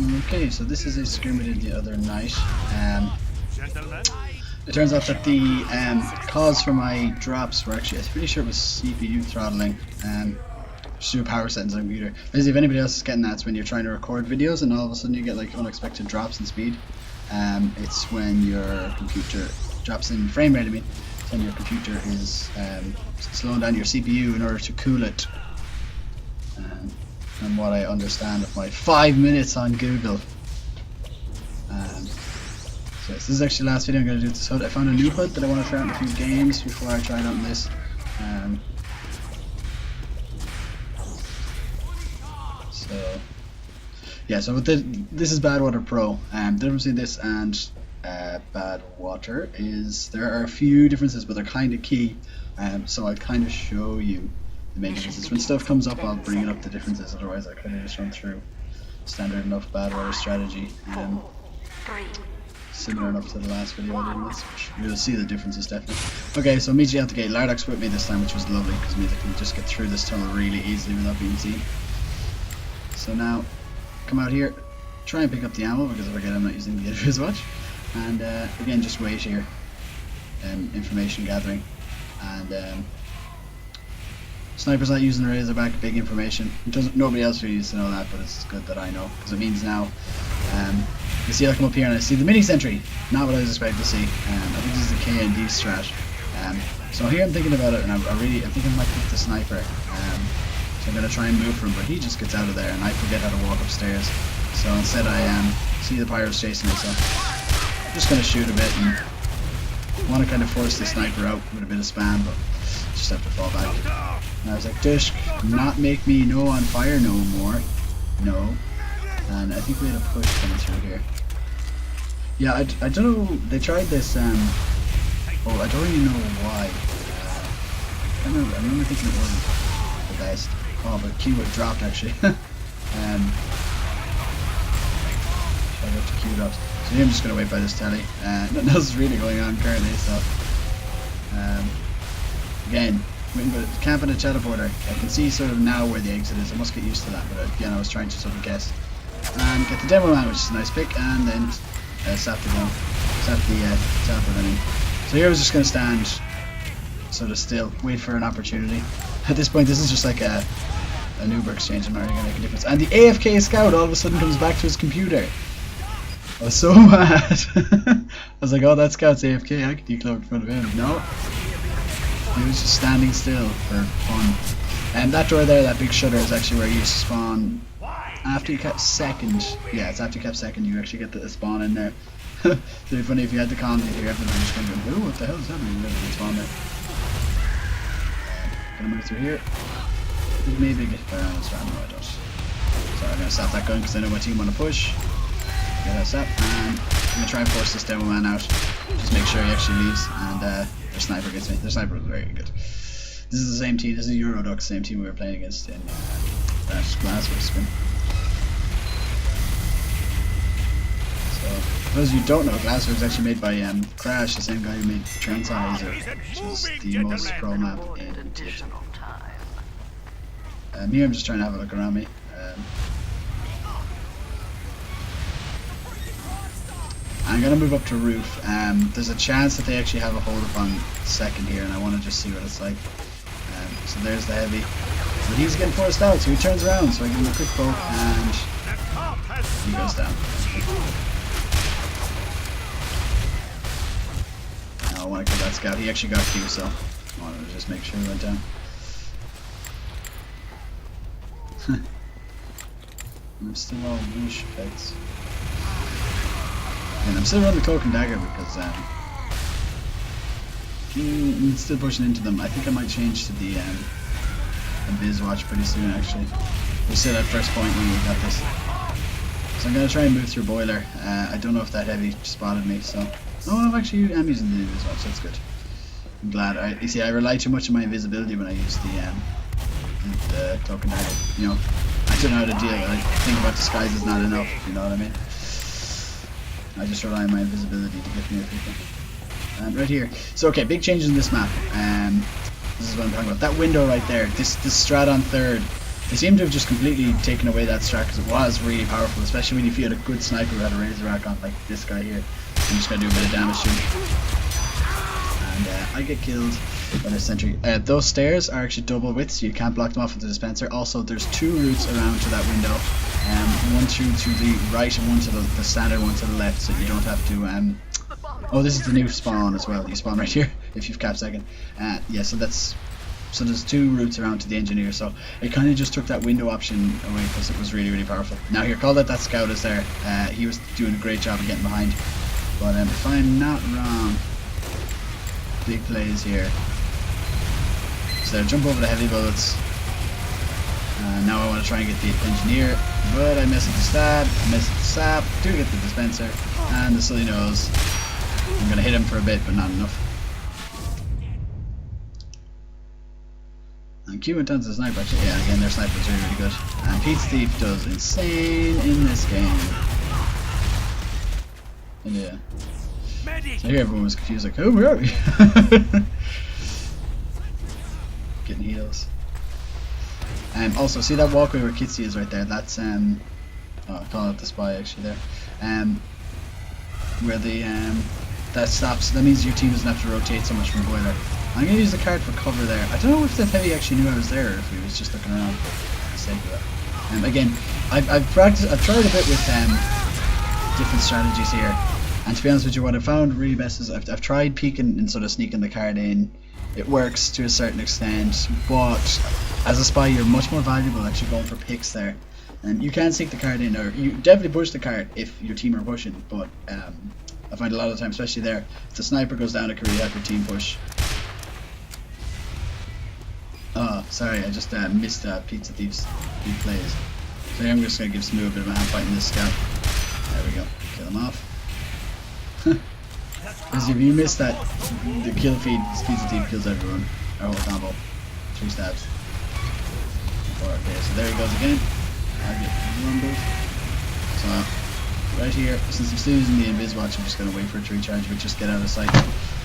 Okay, so this is a scrim we did the other night. It turns out that the cause for my drops were actually, I'm pretty sure it was CPU throttling. Just do power settings on the computer. Basically, if anybody else is getting that, it's when you're trying to record videos and all of a sudden you get like unexpected drops in speed. It's when your computer drops in frame rate, I mean. It's when your computer is slowing down your CPU in order to cool it. From what I understand of my 5 minutes on Google. So this is actually the last video I'm going to do this HUD. I found a new HUD that I want to try out in a few games before I try it on this. So yeah, so with this is Badwater Pro. The difference between this and Badwater is there are a few differences, but they're kind of key. So I'll kind of show you the main differences. When stuff comes up, I'll bring up the differences. Otherwise, I kind of just run through standard enough Badwater strategy. Similar enough to the last video I did in this, which you'll see the differences definitely. Okay, so immediately out the gate, EURODucks with me this time, which was lovely because it means I can just get through this tunnel really easily without being seen. So now, come out here, try and pick up the ammo because if I get I'm not using the EUDU as much. And again, just wait here, information gathering. And sniper's not using the Razorback, big information. Nobody else really needs to know that, but it's good that I know because it means now. You see I come up here and I see the mini sentry. Not what I was expecting to see. I think this is the KND strat. So here I'm thinking about it, and I think I might pick the sniper. So I'm gonna try and move for him, but he just gets out of there, and I forget how to walk upstairs. So instead I see the pirates chasing me. So I'm just gonna shoot a bit and want to kind of force the sniper out with a bit of spam, but just have to fall back. And I was like, Dush, not make me no on fire no more. No. And I think we had a push coming through here. Yeah, I don't know, they tried this, I don't really know why. I remember thinking it wasn't the best. Oh, but Q would have dropped actually. Should I go to Q drops? So here I'm just going to wait by this telly. Nothing else is really going on currently, so. Again, camping a teleporter. I can see sort of now where the exit is. I must get used to that, but again I was trying to sort of guess. And get the demo man, which is a nice pick, and then sap the teleport in. So here I was just going to stand sort of still, wait for an opportunity. At this point this is just like an Uber exchange, I'm not really going to make a difference. And the AFK scout all of a sudden comes back to his computer. I was so mad. I was like, oh, that scout's AFK, I could decloak in front of him. No. He was just standing still for fun. And that door there, that big shutter, is actually where you spawn. After you cap second, yeah, it's after you cap second, you actually get the spawn in there. It'd be funny if you had the con, if you're just going to go, oh, what the hell is happening? You never spawn there. Gonna move through here. I think maybe get around this round, no I don't. So I'm gonna stop that gun because I know my team want to push. Get that step, and I'm gonna try and force this demo man out. Just make sure he actually leaves, and their sniper gets me. Their sniper was very good. This is the same team, this is EURODucks, same team we were playing against in that Glassware Scrim. So, for those of you who don't know, Glassware is actually made by Crash, the same guy who made Train Sizer, which is the most pro map in TF2. Here I'm just trying to have a look around me. I'm going to move up to roof. There's a chance that they actually have a hold up on second here, and I want to just see what it's like. So there's the heavy. But he's getting forced out, so he turns around, so I give him a quick poke, and he goes down. Now I want to kill that scout. He actually got Q, so I wanted to just make sure he went down. I'm still all whoosh effects. And I'm still running the cloak and dagger because I'm still pushing into them. I think I might change to the biz watch pretty soon actually. We're still at first point when we got this. So I'm going to try and move through boiler. I don't know if that heavy spotted me, so. Oh, I'm using the biz watch, that's good. I'm glad. You see, I rely too much on my invisibility when I use the cloak and dagger. You know, I don't know how to deal with it. I think about disguise is not enough, you know what I mean? I just rely on my invisibility to get near people. And right here. So okay, big changes in this map. This is what I'm talking about. That window right there, this strat on third, They seem to have just completely taken away that strat because it was really powerful, especially when you had a good sniper who had a razor rack on, like this guy here. I'm just going to do a bit of damage to him. And I get killed by this sentry. Those stairs are actually double width, so you can't block them off with the dispenser. Also, there's 2 routes around to that window. One to the right and one to the standard one to the left, so you don't have to... oh, this is the new spawn as well. You spawn right here if you've capped second. Yeah, so there's 2 routes around to the engineer, so it kind of just took that window option away because it was really, really powerful. Now here, call that scout is there. He was doing a great job of getting behind. But if I'm not wrong, big plays here. So jump over the heavy bullets. Now I want to try and get the engineer, but I miss at the stab, I miss at the sap, do get the dispenser, and the silly nose. I'm going to hit him for a bit, but not enough. And Q went down to the sniper actually. Yeah, again, their sniper's really, really good. And Pete's Thief does insane in this game. And yeah. So here everyone was confused, like, oh, where are we? Getting heals. Also, see that walkway where Kitsy is right there? That's oh, I call it the spy actually there. Where the that stops. That means your team doesn't have to rotate so much from boiler. I'm gonna use the card for cover there. I don't know if that heavy actually knew I was there, or if he was just looking around for the sake of it. Again, I've tried a bit with different strategies here. And to be honest with you, what I found really best is I've tried peeking and sort of sneaking the card in. It works to a certain extent, but as a spy you're much more valuable actually going for picks there. And you can sneak the card in, or you definitely push the card if your team are pushing, but I find a lot of the time, especially there, if the sniper goes down, it can really help your team push. Oh, sorry, I just missed Pizza Thief's big plays. So I'm just going to give Smoo a bit of a hand fighting this scout. There we go, kill him off. Because if you miss that, the kill feed, Pizza Thief kills everyone. Our whole combo. 3 stabs. 4, okay, so there he goes again. I get rumbled. So, right here, since I'm still using the invis watch, I'm just going to wait for it to recharge, but just get out of sight.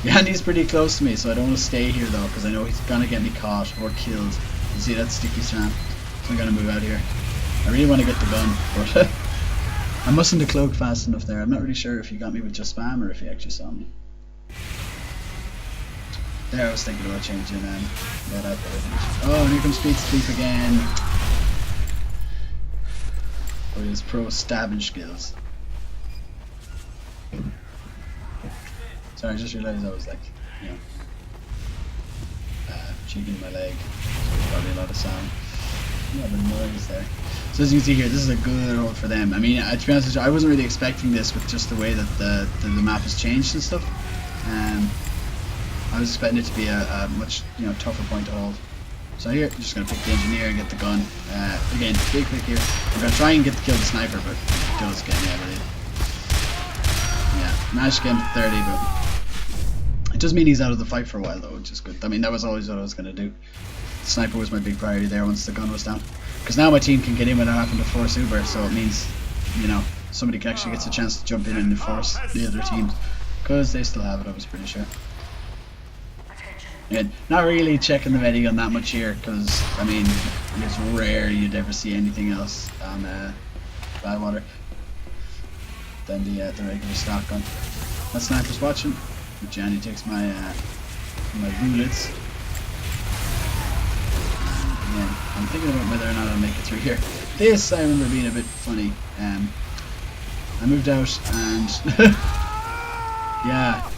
Yandy's pretty close to me, so I don't want to stay here though, because I know he's going to get me caught or killed. You see that sticky Srim? So I'm going to move out here. I really want to get the gun, but I mustn't have cloaked fast enough there. I'm not really sure if he got me with just spam or if he actually saw me. There, I was thinking about changing that up. Oh, and here comes Pete's Thief again. With his pro stabbing skills. Sorry, I just realised I was like, you know, cheeking my leg. So there's probably a lot of sound. A lot of noise there. So as you can see here, this is a good hold for them. I mean, to be honest with you, I wasn't really expecting this with just the way that the map has changed and stuff. I was expecting it to be a much tougher point to hold. So here, I'm just going to pick the engineer and get the gun. Again, big pick here. I'm going to try and get to kill the sniper, but it does get me, I believe. Yeah, managed to get him to 30, but it does mean he's out of the fight for a while though, which is good. I mean, that was always what I was going to do. The sniper was my big priority there once the gun was down. Because now my team can get in without having to force Uber, so it means, somebody can actually gets a chance to jump in and force the other team. Because they still have it, I was pretty sure. And not really checking the medigun that much here, because, I mean, it's rare you'd ever see anything else on Badwater than the regular stock gun. That sniper's watching. Johnny takes my bullets. Yeah, I'm thinking about whether or not I'll make it through here. This I remember being a bit funny. I moved out and yeah,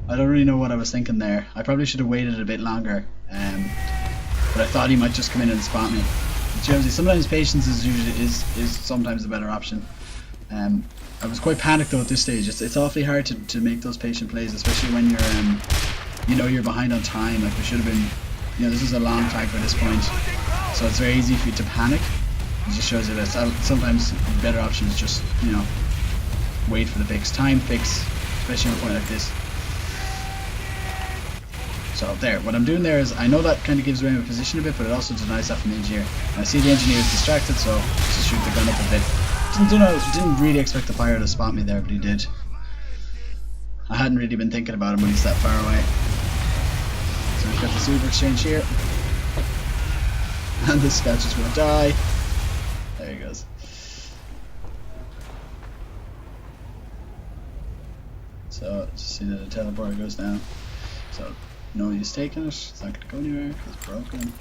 I don't really know what I was thinking there. I probably should have waited a bit longer, but I thought he might just come in and spot me. But sometimes patience is sometimes a better option. I was quite panicked though at this stage. It's awfully hard to make those patient plays, especially when you're you're behind on time. Like we should have been. This is a long time for this point, so it's very easy for you to panic. It just shows you that sometimes the better option is just, wait for the picks. Time picks, especially on a point like this. So there, what I'm doing there is, I know that kind of gives away my position a bit, but it also denies that from the engineer. And I see the engineer is distracted, so just shoot the gun up a bit. Didn't really expect the fire to spot me there, but he did. I hadn't really been thinking about him when he's that far away. So we've got the super exchange here. And this scout just won't die. There he goes. So just see that the teleporter goes down. So no use taking it. It's not going to go anywhere because it's broken.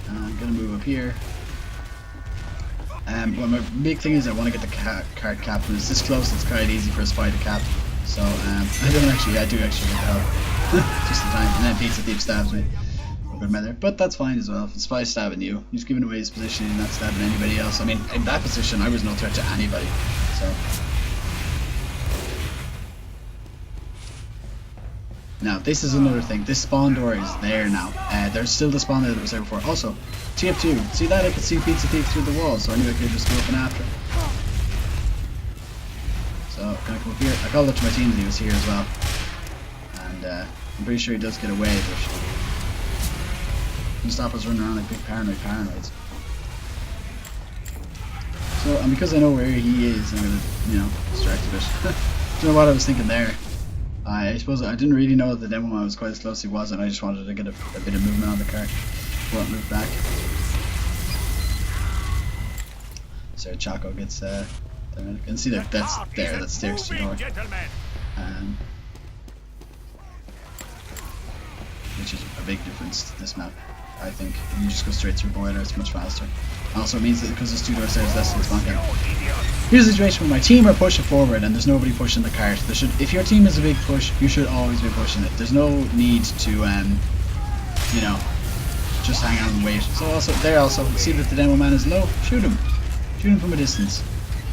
And I'm going to move up here. Well, my big thing is I want to get the card captain. It's this close, it's quite easy for a spy to cap. So I do actually get the help. Just in time. And then Pizza Thief stabs me. Good matter. But that's fine as well. If the spy's stabbing you, he's giving away his position and not stabbing anybody else. I mean, in that position, I was no threat to anybody. So. Now, this is another thing. This spawn door is there now. There's still the spawn there that was there before. Also, TF2. See that? I could see Pizza Thief through the wall, so I knew I could just go up and after him. So, gonna come up here. I called up to my team that he was here as well. And I'm pretty sure he does get away, but he can stop us running around like big paranoids. So, and because I know where he is, I'm gonna, you know, distract a bit. Do you know what I was thinking there? I suppose I didn't really know that the demo man was quite as close as he was, and I just wanted to get a bit of movement on the car before it moved back. So Chaco gets there. You can see that that's the extra door. Which is a big difference to this map, I think. You just go straight through boiler, it's much faster. Also, it means that because there's two doors there, there's less spawn there. Here's a situation where my team are pushing forward and there's nobody pushing the cart. If your team is a big push, you should always be pushing it. There's no need to, you know, just hang out and wait. So also, see that the demo man is low, shoot him. Shoot him from a distance.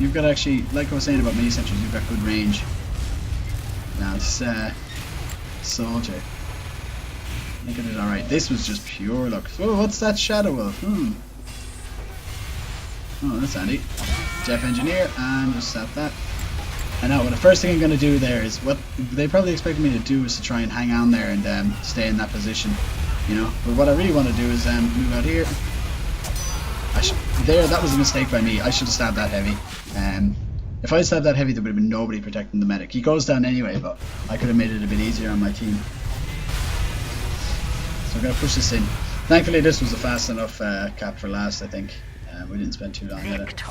You've got actually, like I was saying about mini sentries, you've got good range. Now this soldier. I think I did alright. This was just pure luck. Oh, what's that shadow wolf? Oh, that's handy. Jeff Engineer, and just set that. And now, the first thing I'm going to do there is what they probably expected me to do is to try and hang on there and stay in that position, you know. But what I really want to do is move out here. That was a mistake by me. I should have stabbed that heavy. If I had stabbed that heavy, there would have been nobody protecting the medic. He goes down anyway, but I could have made it a bit easier on my team. So I'm going to push this in. Thankfully, this was a fast enough cap for last, I think. We didn't spend too long at it.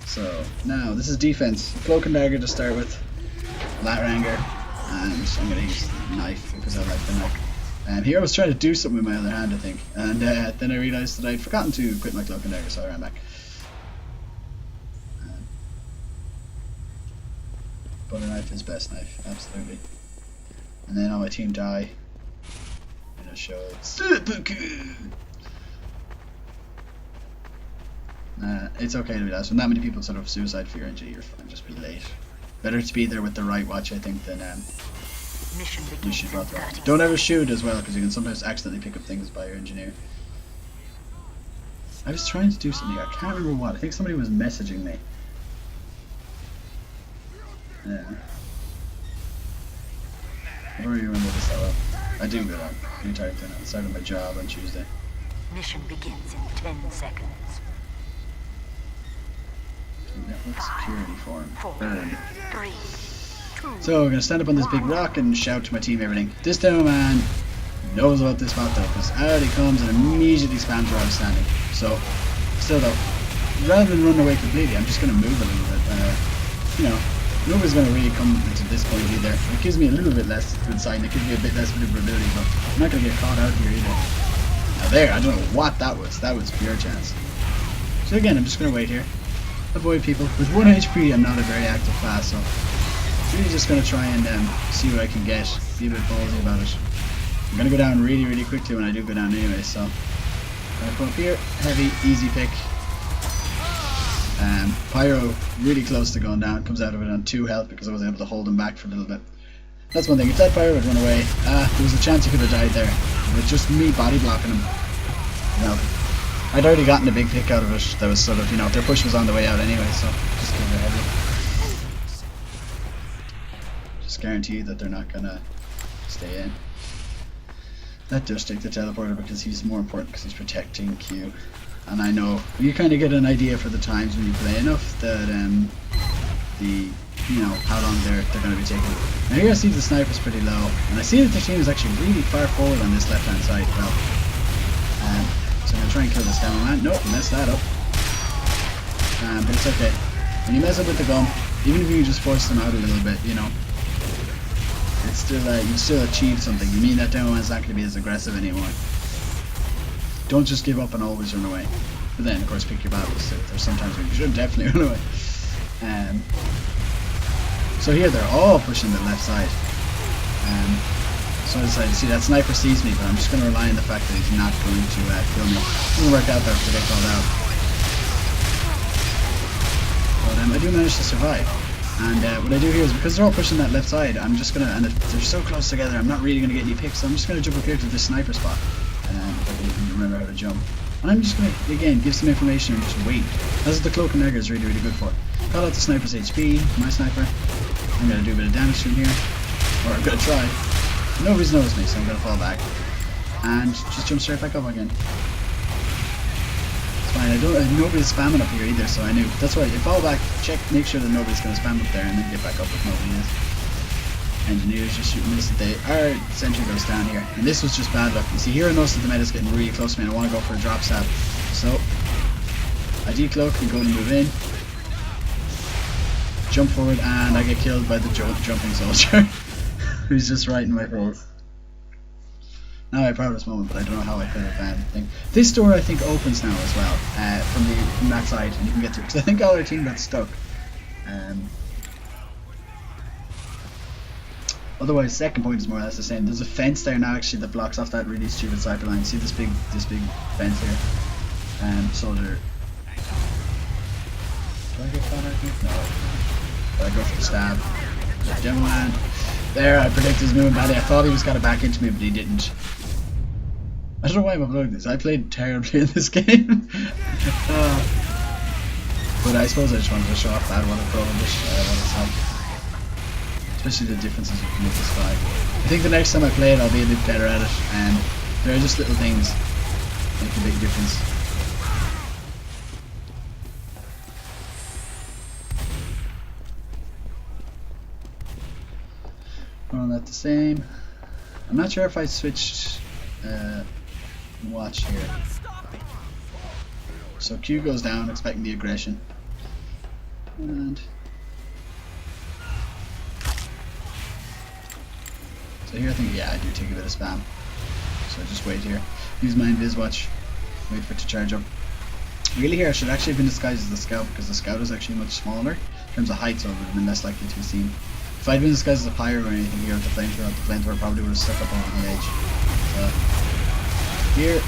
So, now, this is defense. Cloak and dagger to start with. Lateranger. And I'm going to use the knife because I like the knife. Here I was trying to do something with my other hand, I think. And then I realised that I'd forgotten to quit my cloak and dagger, so I ran back. Butter knife is best knife, absolutely. And then all my team die. And I show it's okay to be last. When that many people sort of suicide for your NG, you're fine, just be late. Better to be there with the right watch, I think, than you should both. Don't ever shoot as well, because you can sometimes accidentally pick up things by your engineer. I was trying to do something here, I can't remember what. I think somebody was messaging me. Yeah. I don't really remember this that well. I do get on. The entire thing. I started my job on Tuesday. Mission begins in 10 seconds. Network security form. 4, 3, 2. So we're gonna stand up on this big rock and shout to my team everything. This demo man knows about this map though, because out he comes and immediately spams where I was standing. So, still though, rather than run away completely, I'm just gonna move a little bit. You know. Nobody's going to really come into this point either. It gives me a little bit less good sight and it gives me a bit less maneuverability, but I'm not going to get caught out here either. Now there, I don't know what that was. That was pure chance. So again, I'm just going to wait here. Avoid people. With 1 HP, I'm not a very active class, so I'm really just going to try and see what I can get. Be a bit ballsy about it. I'm going to go down really, really quickly when I do go down anyway, so I'm going to come up here. Heavy, easy pick. Pyro really close to going down, comes out of it on 2 health because I was able to hold him back for a little bit. That's one thing, if that Pyro would run away, there was a chance he could have died there. With just me body blocking him. You know, I'd already gotten a big pick out of it that was sort of, you know, their push was on the way out anyway, so just give it a heavy. Just guarantee that they're not gonna stay in. Let Dust take the teleporter because he's more important because he's protecting Q. And I know you kind of get an idea for the times when you play enough that the, you know, how long they're going to be taking. Now here I see the sniper's pretty low, and I see that the team is actually really far forward on this left hand side. Well, so I'm going to try and kill this demo man. Nope, messed that up. But it's okay. When you mess up with the gun, even if you just force them out a little bit, you know, it's still you still achieved something. You mean that demo man's not going to be as aggressive anymore. Don't just give up and always run away. But then, of course, pick your battles. There's sometimes when you should definitely run away. So here they're all pushing the left side. So I decided, see, that sniper sees me, but I'm just going to rely on the fact that he's not going to kill me. It doesn't work out there if they get called out. But I do manage to survive. And what I do here is, because they're all pushing that left side, I'm just going to, and they're so close together, I'm not really going to get any picks, so I'm just going to jump up here to this sniper spot. If I can remember how to jump. And I'm just going to, again, give some information and just wait. That's what the cloak and dagger is really, really good for. Call out the sniper's HP, my sniper. I'm going to do a bit of damage to him here. Or I'm going to try. Nobody's noticed me, so I'm going to fall back. And just jump straight back up again. It's fine, nobody's spamming up here either, so I knew. That's why you fall back, check, make sure that nobody's going to spam up there, and then get back up if nobody is. Engineers just shooting this. Our sentry goes down here, and this was just bad luck. You see here I noticed that the meta's getting really close to me and I want to go for a drop stab. So I decloak and go to move in, jump forward, and I get killed by the jumping soldier who's just right in my face. Now I have proudest moment, but I don't know how I could have thing. This door I think opens now as well from that side, and you can get to it because I think all our team got stuck. Otherwise, second point is more or less the same. There's a fence there now actually that blocks off that really stupid sniper line. See this big fence here? Soldier. Do I get caught out here? No. But I go for the stab. Demo man. There, I predict his moving badly. I thought he was gonna back into me, but he didn't. I don't know why I'm uploading this. I played terribly in this game. But I suppose I just wanted to show off that one of this especially the differences between this guy. I think the next time I play it I'll be a bit better at it, and there are just little things that make a big difference. All that the same. I'm not sure if I switched watch here. So Q goes down, expecting the aggression. And so here I think, yeah, I do take a bit of spam. So I just wait here. Use my invis watch. Wait for it to charge up. Really here I should actually have been disguised as the scout, because the scout is actually much smaller in terms of height, so it would have been less likely to be seen. If I'd been disguised as a pyro or anything here with the flamethrower probably would have stuck up on the edge. So here,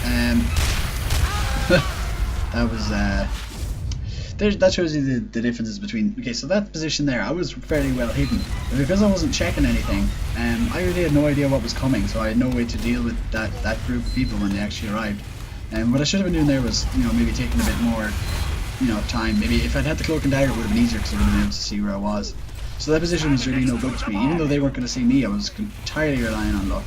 that was that shows you the differences between. Okay, so that position there, I was fairly well hidden, but because I wasn't checking anything, I really had no idea what was coming, so I had no way to deal with that group of people when they actually arrived. And what I should have been doing there was, you know, maybe taking a bit more, you know, time. Maybe if I'd had the cloak and dagger, it would have been easier because I would have been able to see where I was. So that position was really no good to me. Even though they weren't going to see me, I was entirely relying on luck.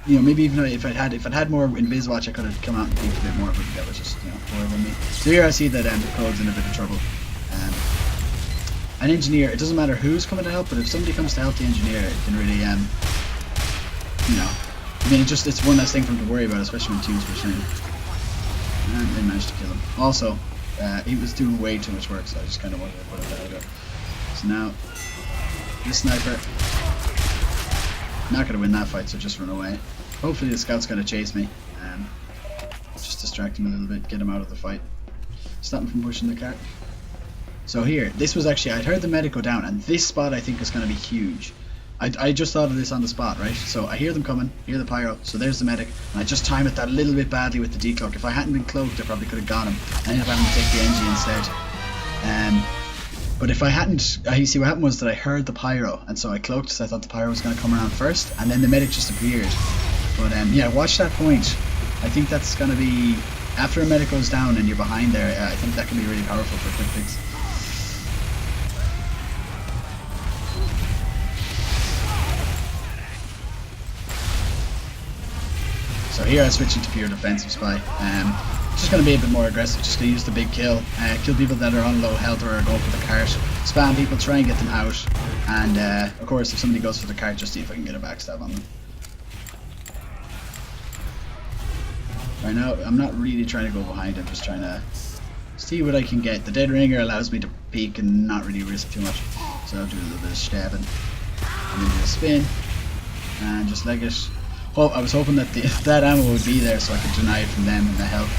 You know, maybe even if I'd had more invis watch, I could have come out and peeked a bit more, but that was just, you know, horrible me. So here I see that the code's in a bit of trouble. An engineer, it doesn't matter who's coming to help, but if somebody comes to help the engineer, it can really, you know, I mean, it's one less thing for him to worry about, especially when teams were shooting. And they managed to kill him. Also, he was doing way too much work, so I just kind of wanted to put it out. So now, this sniper, not going to win that fight, so just run away. Hopefully the scout's going to chase me. Just distract him a little bit, get him out of the fight. Stop him from pushing the cart. So here, this was actually, I'd heard the medic go down, and this spot I think is going to be huge. I just thought of this on the spot, right? So I hear them coming, hear the pyro, so there's the medic, and I just time it that little bit badly with the decloak. If I hadn't been cloaked, I probably could have got him. I ended up having to take the NG instead. But if I hadn't, you see what happened was that I heard the pyro, and so I cloaked, so I thought the pyro was going to come around first, and then the medic just appeared. But yeah, watch that point. I think that's going to be, after a medic goes down and you're behind there, I think that can be really powerful for a quick fix. So here I switch into pure defensive spy. just going to be a bit more aggressive, just going to use the big kill, kill people that are on low health or are going for the cart, spam people, try and get them out, and of course if somebody goes for the cart, just see if I can get a backstab on them. Right now, I'm not really trying to go behind, I'm just trying to see what I can get. The dead ringer allows me to peek and not really risk too much, so I'll do a little bit of stabbing, and then do a spin, and just leg it. Oh, I was hoping that that ammo would be there so I could deny it from them and the health.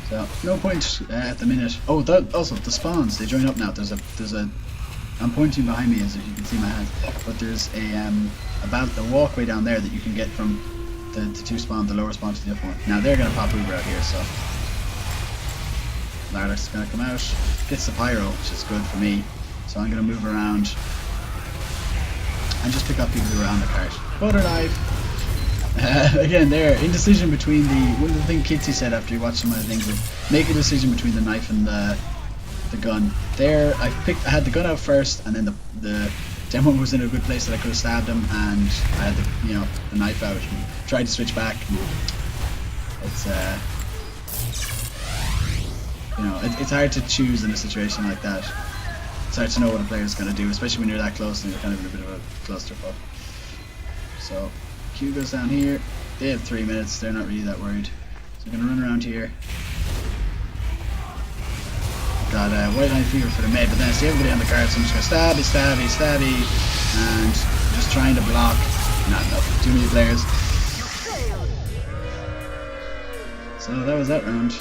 So no point at the minute. Oh, also the spawns, they join up now. There's a. I'm pointing behind me as if you can see my hand, but there's a walkway down there that you can get from the two spawn, the lower spawn to the upper one. Now they're gonna pop Uber out here, so EURoDucks is gonna come out, gets the pyro, which is good for me. So I'm gonna move around and just pick up people who are on the cart. Butter knife. Again, there, indecision between one of the things Kitsy said after he watched some of the things was make a decision between the knife and the gun. There, I had the gun out first, and then the demo was in a good place that I could have stabbed him, and I had the knife out and tried to switch back. It's it's hard to choose in a situation like that. It's hard to know what a player's going to do, especially when you're that close and you're kind of in a bit of a clusterfuck. So, Q goes down here. They have 3 minutes, they're not really that worried. So I'm going to run around here. Got white line fever for the med, but then I see everybody on the card, so I'm just going to stabby, and just trying to block. Not enough, too many players. So that was that round.